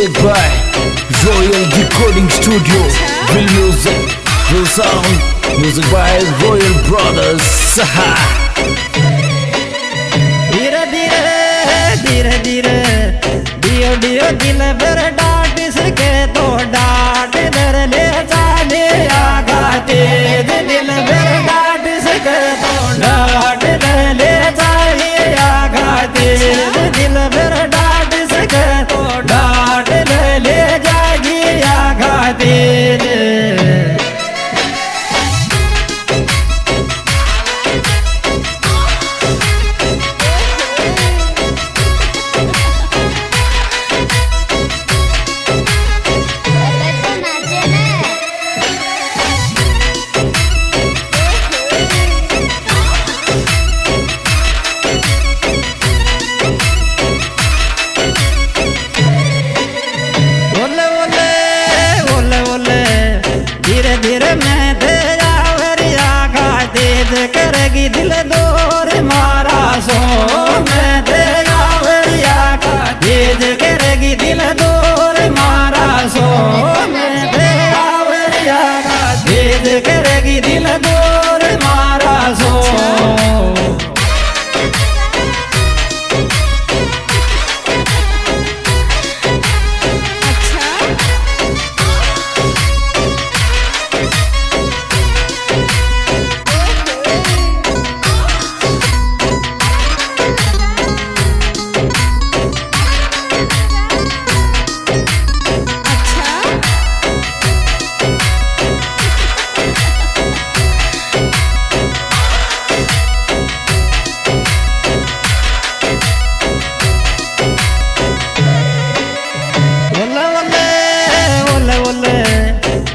Music by Royal Recording Studio. Real music, real sound. Music by Royal Brothers. धीरे धीरे धीरे धीरे दियो दियो दिल पर डांट सके तो डांट दर ले जाने आगा तेज दिल पर डांट सके तो डांट दर ले जाने आगा तेज दिल पर डांट सके तो डांट दर ले जाने आगा तेज करेगी दिल दूर मारा सो मैं तेरा वरिया का तेज करेगी दिल दूर मारा सो मैं तेरा वरिया का तेज करेगी दिल दूर मारा सो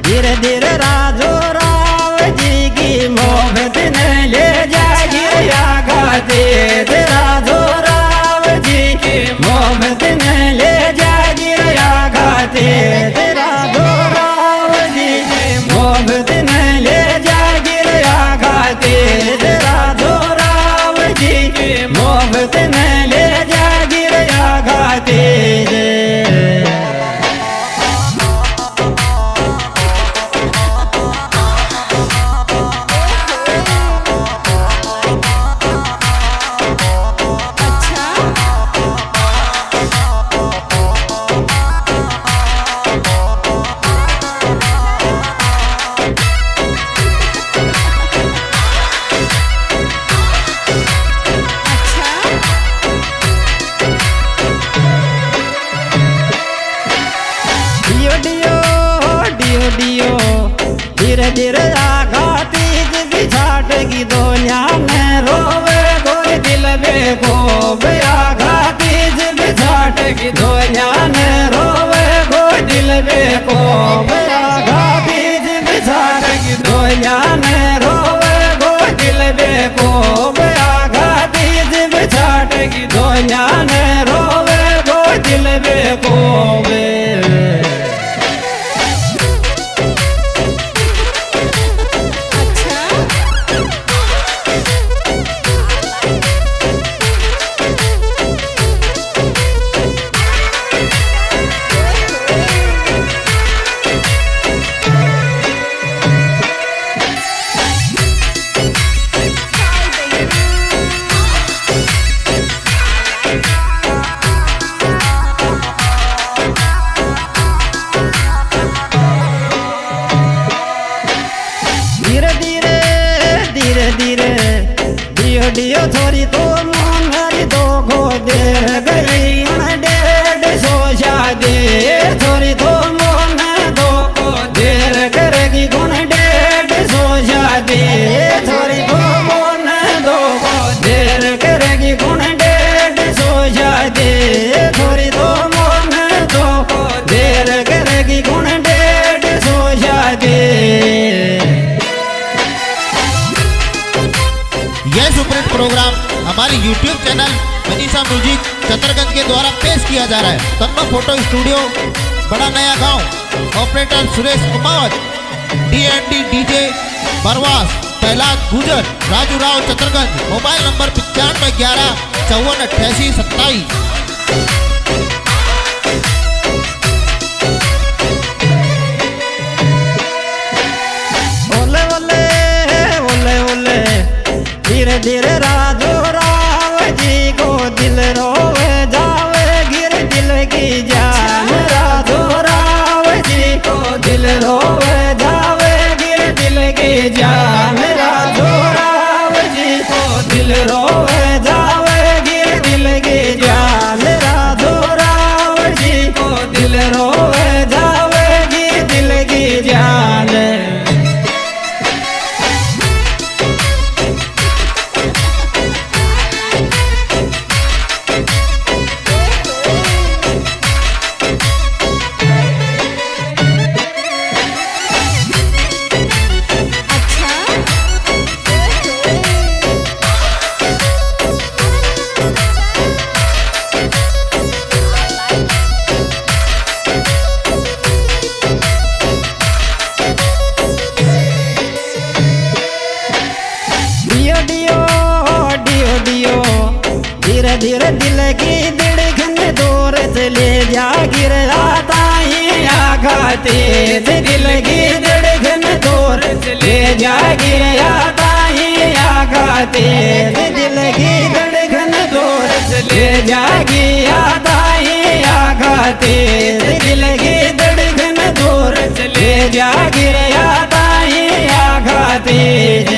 धीरे धीरे राजो राव जी की मोहब्बत ने ले जाएगी आगा तेज राजो राव जी की मोहब्बत ने ले जाएगी आगा तेज राजो राव जी की मोहब्बत ने ले जाएगी आगा तेज राजो राव जी की मोहब्बत ने ले जाएगी आगा तेज दियो धीरे धीरे आगा तीज बिछाटेगी दुनिया में रोवे गोरे दिल में गोवे आगा तीज बिछाटेगी दुनिया में रोवे गोरे दिल में गोवे आगा तीज बिछाटेगी दुनिया में रोवे गोरे दिल में गोवे आगा तीज बिछाटेगी दुनिया में रोवे गोरे दिल में गोवे दियो थोड़ी तो मोहरी दो गो देर गई डेढ़ सो शादी थोड़ी तो मोहन दो को देर करेगी गुण डेढ़ सो शादी थोड़ी तो मोहन दो को देर करेगी गुण डेढ़ सो शादी थोड़ी तो मोहन दो को देर करेगी गुण डेढ़ सो शादी। यह सुपरहिट प्रोग्राम हमारे YouTube channel Manisha music Chatarganj के द्वारा पेश किया जा रहा है। तन्नो फोटो स्टूडियो, बड़ा नया गांव। Operator Suresh Kumawat, DND DJ Barwas, Prahlad Gujar, Raju Rao Chatarganj. Mobile number 9511 54 88 27। तेज दिल की धड़कन दूर ले जागी यादाएं आगा तेज दिल की धड़कन दूर ले जागी यादाएं आगा तेज दिल की धड़कन दूर ले जागी यादाएं आगा तेज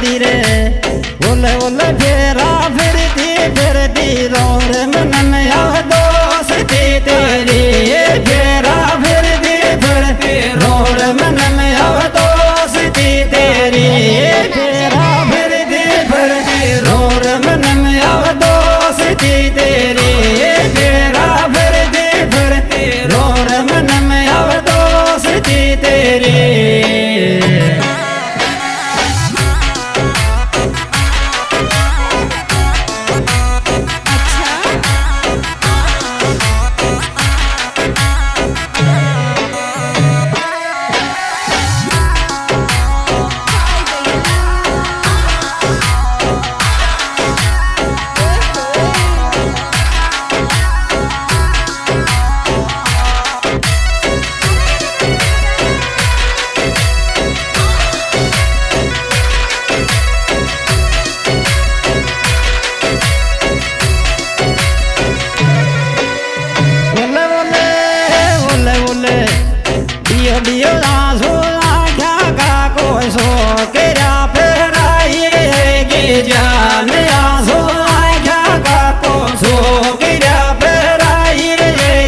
धीरे ओले ओले फेरा फिरती रोर मन में दोस्ती तेरी फेरा फिरती रोर मन में दोस्ती तेरी फेरा फिरती रोर मन में दोस्ती तेरी फेरा फिरती रोर मन में दोस्ती तेरी दियो आंसू आँखा का कोई सो केरा फेराई गे जान आंसू आँखा का कोई सो केरा फेराई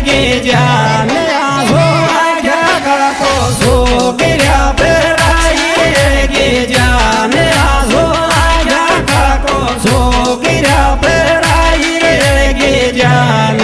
गे जान आंसू आँखा का कोई सो केरा फेराई गे जान आंसू आँखा का कोई सो केरा फेराई गे जान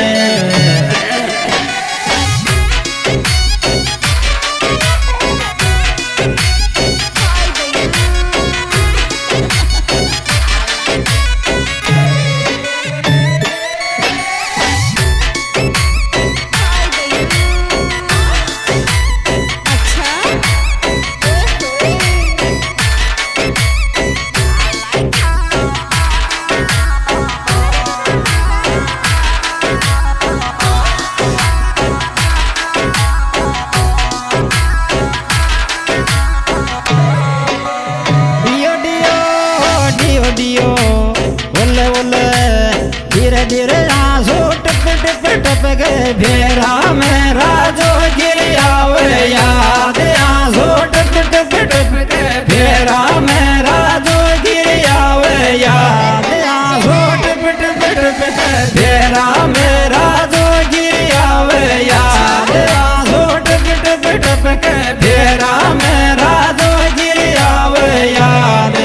धीरे धीरे आंसू टप गए फेरा मेरा जो गिर आवे याद आंसू टप गए फेरा मेरा जो गिर आवे याद आंसू टप गए फेरा मेरा जो गिर आवे याद आंसू टप गए फेरा मेरा जो गिर आवे याद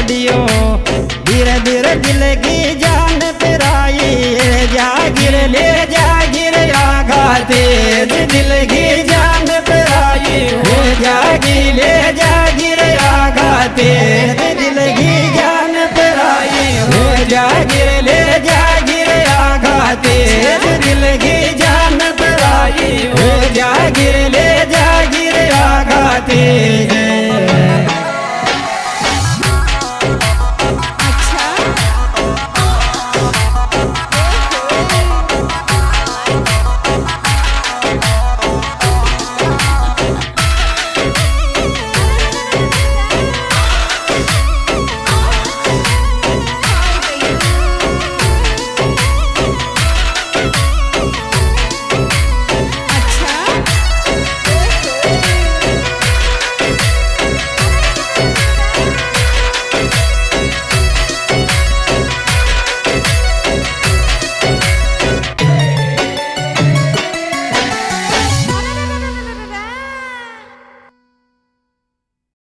दियो धीरे धीरे दिल की जान पिराई जागिर ले जागिर आगा तेज दिल की जान पिराई हो जागी ले जागिर आगा तेज दिल की जान पिराई हो जागिर ले जागिर आगा तेज दिल की